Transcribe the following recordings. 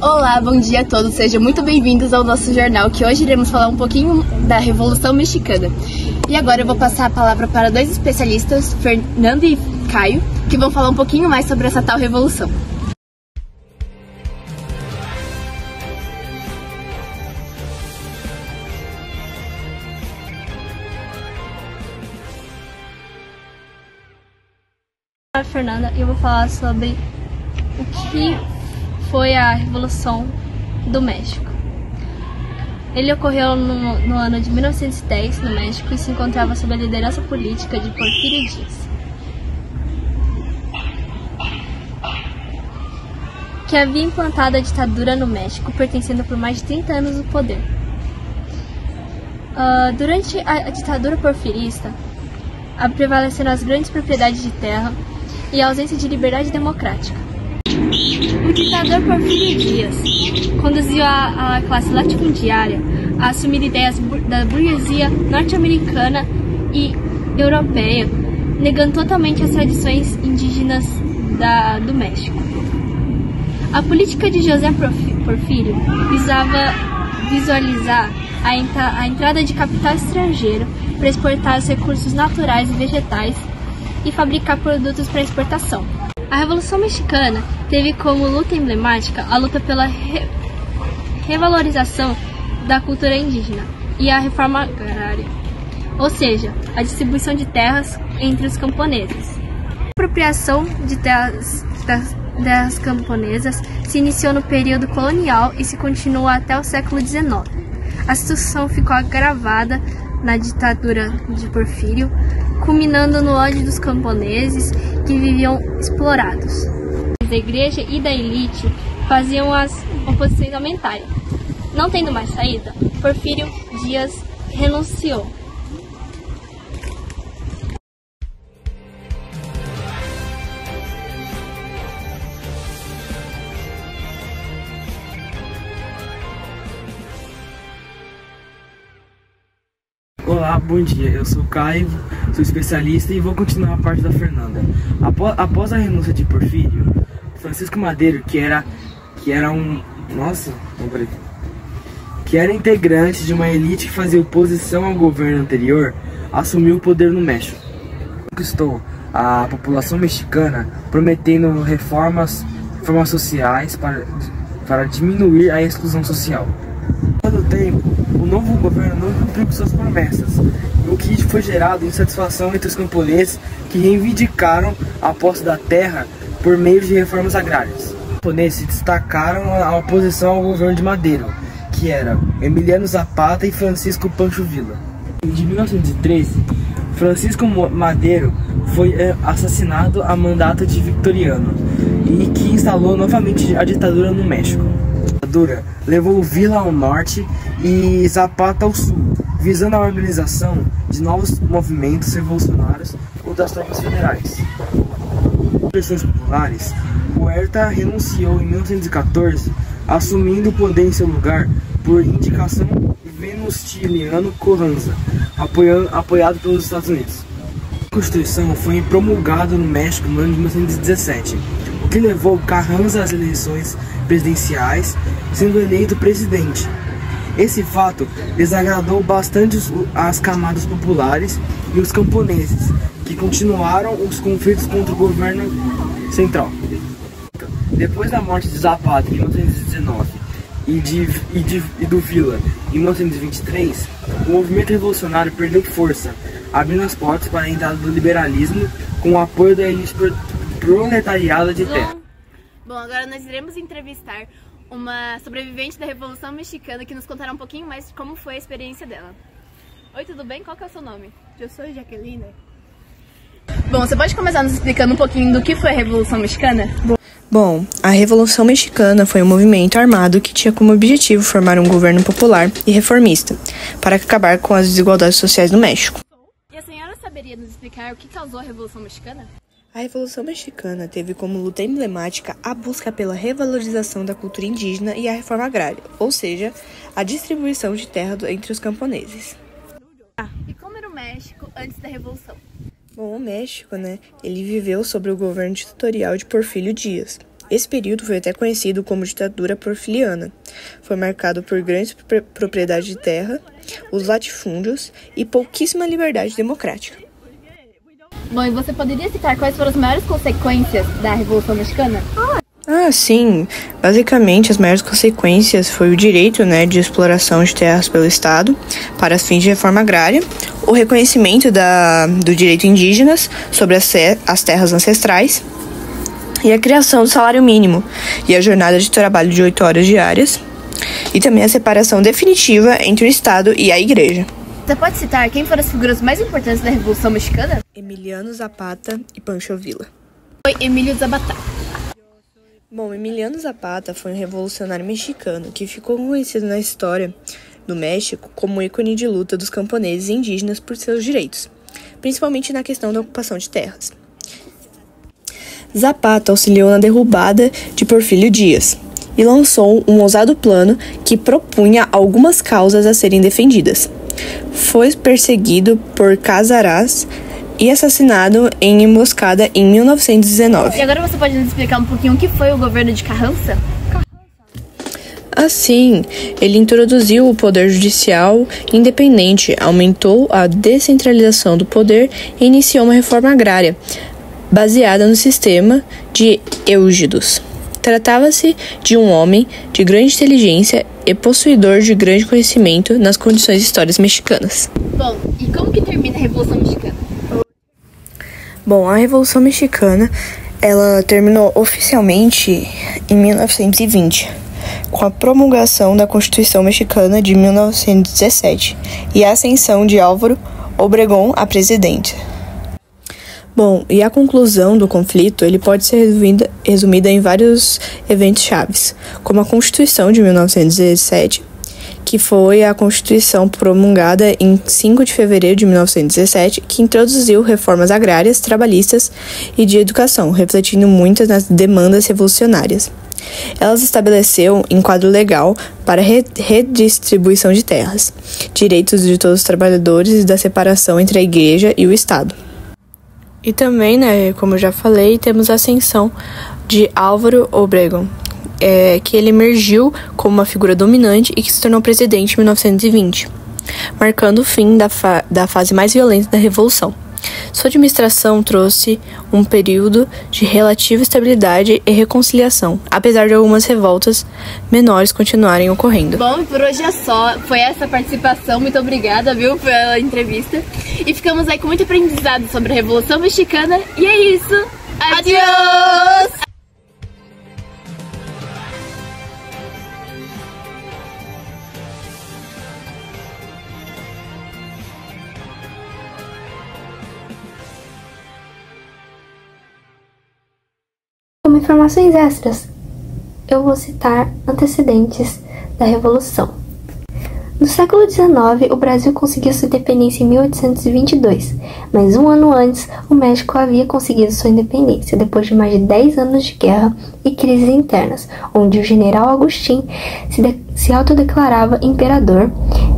Olá, bom dia a todos, sejam muito bem-vindos ao nosso jornal, que hoje iremos falar um pouquinho da Revolução Mexicana. E agora eu vou passar a palavra para dois especialistas, Fernando e Caio, que vão falar um pouquinho mais sobre essa tal revolução. Eu sou a Fernanda e eu vou falar sobre o que foi a Revolução do México. Ele ocorreu no ano de 1910 no México e se encontrava sob a liderança política de Porfirio Díaz, que havia implantado a ditadura no México, pertencendo por mais de 30 anos ao poder. Durante a ditadura porfirista, prevaleceram as grandes propriedades de terra e a ausência de liberdade democrática. O ditador Porfirio Díaz conduziu a classe latifundiária a assumir ideias da burguesia norte-americana e europeia, negando totalmente as tradições indígenas do México. A política de José Porfírio visava visualizar a entrada de capital estrangeiro para exportar os recursos naturais e vegetais e fabricar produtos para exportação. A Revolução Mexicana teve como luta emblemática a luta pela revalorização da cultura indígena e a reforma agrária, ou seja, a distribuição de terras entre os camponeses. A apropriação de terras camponesas se iniciou no período colonial e se continua até o século XIX. A situação ficou agravada na ditadura de Porfírio, culminando no ódio dos camponeses que viviam explorados. Da igreja e da elite faziam as oposições aumentarem. Não tendo mais saída, Porfírio Díaz renunciou. Olá, bom dia, eu sou o Caio, sou especialista e vou continuar a parte da Fernanda. Após a renúncia de Porfírio, Francisco Madero, que era integrante de uma elite que fazia oposição ao governo anterior, assumiu o poder no México. Conquistou a população mexicana, prometendo reformas sociais para diminuir a exclusão social. Ao mesmo tempo, o novo governo não cumpriu com suas promessas, o que foi gerado insatisfação entre os camponeses que reivindicaram a posse da terra por meio de reformas agrárias. Os camponeses se destacaram a oposição ao governo de Madero, que era Emiliano Zapata e Francisco Pancho Villa. Em 1913, Francisco Madero foi assassinado a mandato de Victoriano, e que instalou novamente a ditadura no México. A ditadura levou Villa ao norte e Zapata ao sul, visando a organização de novos movimentos revolucionários ou das tropas federais. Por pressões populares, Huerta renunciou em 1914, assumindo o poder em seu lugar por indicação de Venustiano Carranza, apoiado pelos Estados Unidos. A Constituição foi promulgada no México no ano de 1917, o que levou Carranza às eleições presidenciais, sendo eleito presidente. Esse fato desagradou bastante as camadas populares e os camponeses, que continuaram os conflitos contra o governo central. Depois da morte de Zapata em 1919 e do Villa em 1923, o movimento revolucionário perdeu força, abrindo as portas para a entrada do liberalismo com o apoio da elite proletariada de terra. Bom, agora nós iremos entrevistar uma sobrevivente da Revolução Mexicana que nos contará um pouquinho mais de como foi a experiência dela. Oi, tudo bem? Qual que é o seu nome? Eu sou Jaqueline. Bom, você pode começar nos explicando um pouquinho do que foi a Revolução Mexicana? Bom, a Revolução Mexicana foi um movimento armado que tinha como objetivo formar um governo popular e reformista, para acabar com as desigualdades sociais no México. E a senhora saberia nos explicar o que causou a Revolução Mexicana? A Revolução Mexicana teve como luta emblemática a busca pela revalorização da cultura indígena e a reforma agrária, ou seja, a distribuição de terra entre os camponeses. E como era o México antes da Revolução? Bom, o México, ele viveu sob o governo ditatorial de Porfírio Díaz. Esse período foi até conhecido como ditadura porfiriana. Foi marcado por grandes propriedades de terra, os latifúndios e pouquíssima liberdade democrática. Bom, e você poderia citar quais foram as maiores consequências da Revolução Mexicana? Sim. Basicamente, as maiores consequências foi o direito, de exploração de terras pelo Estado para fins de reforma agrária, o reconhecimento do direito indígenas sobre as terras ancestrais e a criação do salário mínimo e a jornada de trabalho de 8 horas diárias e também a separação definitiva entre o Estado e a Igreja. Você pode citar quem foram as figuras mais importantes da Revolução Mexicana? Emiliano Zapata e Pancho Villa. Foi Emílio Zapata. Bom, Emiliano Zapata foi um revolucionário mexicano que ficou conhecido na história do México como ícone de luta dos camponeses e indígenas por seus direitos, principalmente na questão da ocupação de terras. Zapata auxiliou na derrubada de Porfírio Díaz e lançou um ousado plano que propunha algumas causas a serem defendidas. Foi perseguido por Casaras e assassinado em emboscada em 1919. E agora você pode nos explicar um pouquinho o que foi o governo de Carranza? Assim, ele introduziu o poder judicial independente, aumentou a descentralização do poder e iniciou uma reforma agrária, baseada no sistema de eúgidos. Tratava-se de um homem de grande inteligência e possuidor de grande conhecimento nas condições históricas mexicanas. Bom, e como que termina a Revolução Mexicana? Bom, a Revolução Mexicana, ela terminou oficialmente em 1920, com a promulgação da Constituição Mexicana de 1917 e a ascensão de Álvaro Obregón a presidente. Bom, e a conclusão do conflito ele pode ser resumida em vários eventos chaves, como a Constituição de 1917, que foi a Constituição promulgada em 5 de fevereiro de 1917, que introduziu reformas agrárias, trabalhistas e de educação, refletindo muitas nas demandas revolucionárias. Elas estabeleceu um quadro legal para redistribuição de terras, direitos de todos os trabalhadores e da separação entre a Igreja e o Estado. E também, como eu já falei, temos a ascensão de Álvaro Obregón, que ele emergiu como uma figura dominante e que se tornou presidente em 1920, marcando o fim da fase mais violenta da Revolução. Sua administração trouxe um período de relativa estabilidade e reconciliação, apesar de algumas revoltas menores continuarem ocorrendo. Bom, por hoje é só. Foi essa a participação. Muito obrigada, pela entrevista. E ficamos aí com muito aprendizado sobre a Revolução Mexicana. E é isso. Adiós! Como informações extras, eu vou citar antecedentes da Revolução. No século XIX, o Brasil conseguiu sua independência em 1822, mas um ano antes, o México havia conseguido sua independência, depois de mais de 10 anos de guerra e crises internas, onde o general Agustín se autodeclarava imperador,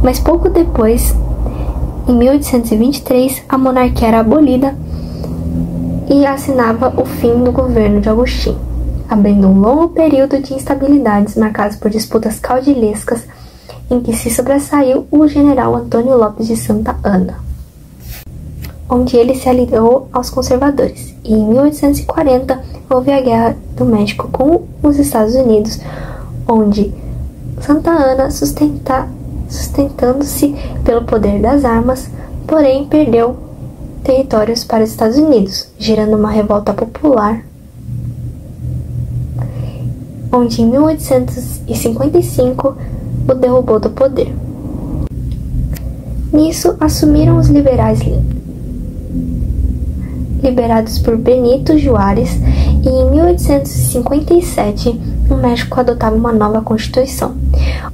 mas pouco depois, em 1823, a monarquia era abolida e assinava o fim do governo de Agustín, abrindo um longo período de instabilidades marcados por disputas caudilhescas em que se sobressaiu o general Antônio Lopes de Santa Anna, onde ele se aliou aos conservadores. E em 1840 houve a Guerra do México com os Estados Unidos, onde Santa Anna, sustentando-se pelo poder das armas, porém perdeu territórios para os Estados Unidos, gerando uma revolta popular, onde em 1855 o derrubou do poder. Nisso assumiram os liberais liderados por Benito Juárez, e em 1857 o México adotava uma nova Constituição,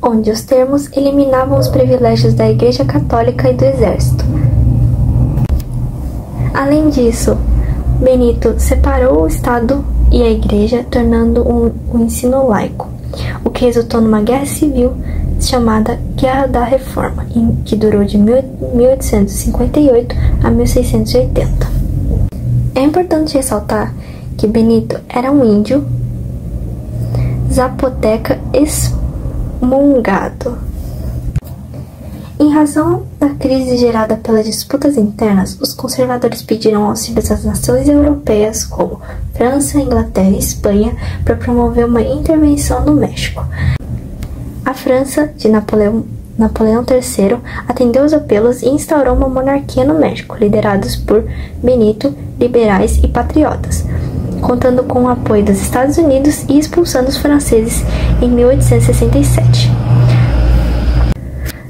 onde os termos eliminavam os privilégios da Igreja Católica e do Exército. Além disso, Benito separou o Estado e a Igreja, tornando um ensino laico, o que resultou numa guerra civil chamada Guerra da Reforma, que durou de 1858 a 1680. É importante ressaltar que Benito era um índio zapoteca excomungado. Em razão da crise gerada pelas disputas internas, os conservadores pediram auxílio às nações europeias como França, Inglaterra e Espanha para promover uma intervenção no México. A França, de Napoleão III, atendeu os apelos e instaurou uma monarquia no México, liderados por Benito, liberais e patriotas, contando com o apoio dos Estados Unidos e expulsando os franceses em 1867.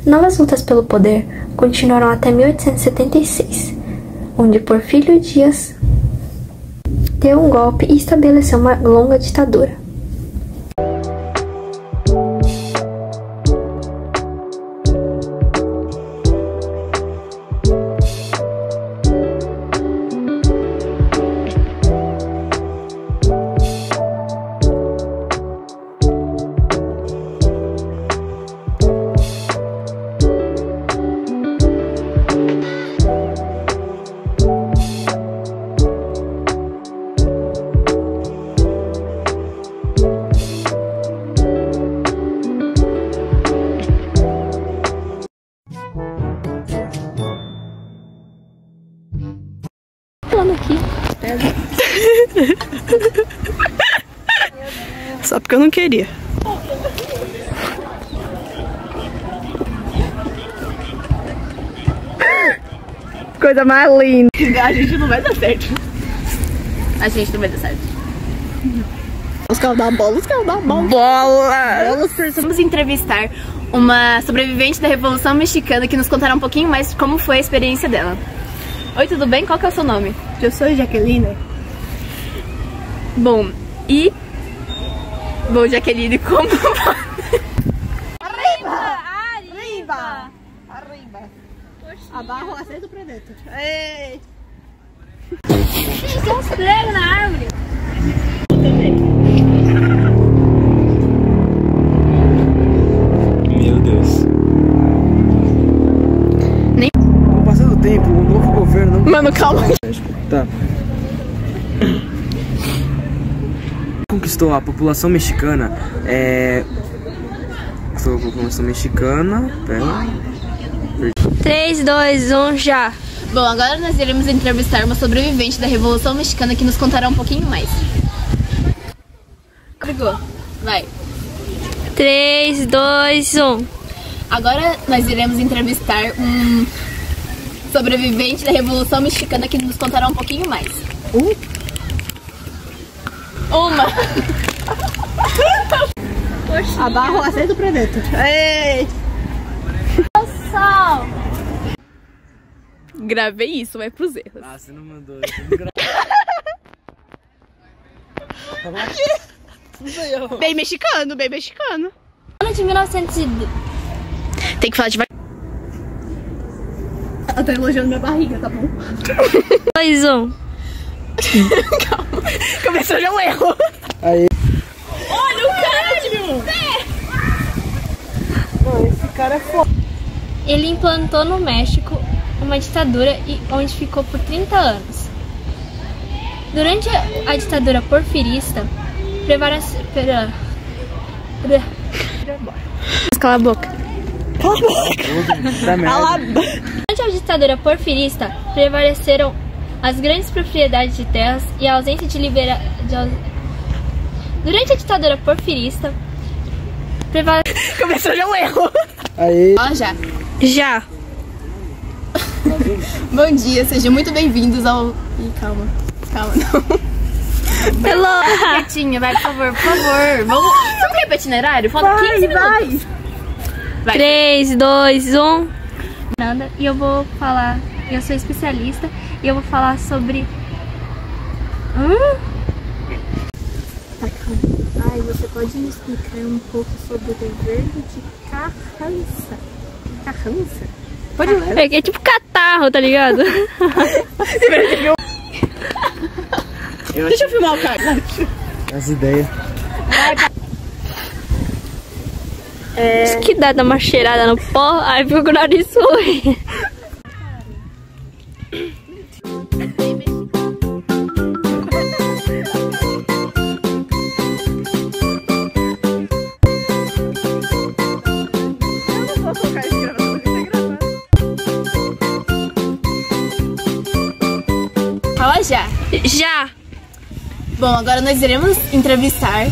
Novas lutas pelo poder continuaram até 1876, onde Porfírio Dias deu um golpe e estabeleceu uma longa ditadura. Aqui. Só porque eu não queria. Coisa mais linda. A gente não vai dar certo. A gente não vai dar certo. Os caras da bola, os caras da bola. Bola! Vamos entrevistar uma sobrevivente da Revolução Mexicana que nos contará um pouquinho mais como foi a experiência dela. Oi, tudo bem? Qual que é o seu nome? Eu sou Jaqueline. Bom, Jaqueline, como... Arriba! Abarro, aceito pra dentro. Ei! Tem uns pregos na árvore. Meu Deus. Com o passar do tempo, o novo governo... Mano, calma. Tá. Conquistou a população mexicana. Conquistou a população mexicana. Pera. 3, 2, 1, já. Bom, agora nós iremos entrevistar uma sobrevivente da Revolução Mexicana que nos contará um pouquinho mais. Ligou. Vai. 3, 2, 1. Agora nós iremos entrevistar um sobrevivente da Revolução Mexicana que nos contará um pouquinho mais. Uma. Abarro, aceito pra dentro. Ei! Sol. Gravei isso, vai pros erros. Ah, você não mandou. Bem mexicano, bem mexicano. Ano de 1900. Tem que falar devagar. Eu tô elogiando minha barriga, tá bom? 2, 1. Calma. Começou já um erro. Aí. Olha o cara, Mano, esse cara é foda. Ele implantou no México uma ditadura onde ficou por 30 anos. Durante a ditadura porfirista, prevaleceu... Cala a boca. Durante a ditadura porfirista, prevaleceram as grandes propriedades de terras e a ausência de liberdade. Durante a ditadura porfirista, Começou já um erro. Aí. Ó, já. Já. Bom dia, sejam muito bem-vindos ao... Ih, calma. Calma, não. Hello. Quietinha, vai, por favor, por favor. Vamos repetir itinerário? Falta 15 minutos. Vai. 3, 2, 1. Nada. E eu vou falar. Eu sou especialista e eu vou falar sobre. Ai, você pode me explicar um pouco sobre o governo de Carranza? Carranza? Pode ler. É tipo catarro, tá ligado? Deixa eu filmar o cara. As ideias. Isso que dá uma cheirada no pó, aí fica com o nariz sujo. já? Já! Bom, agora nós iremos entrevistar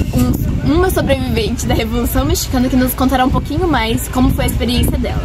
uma sobrevivente da Revolução Mexicana que nos contará um pouquinho mais como foi a experiência dela.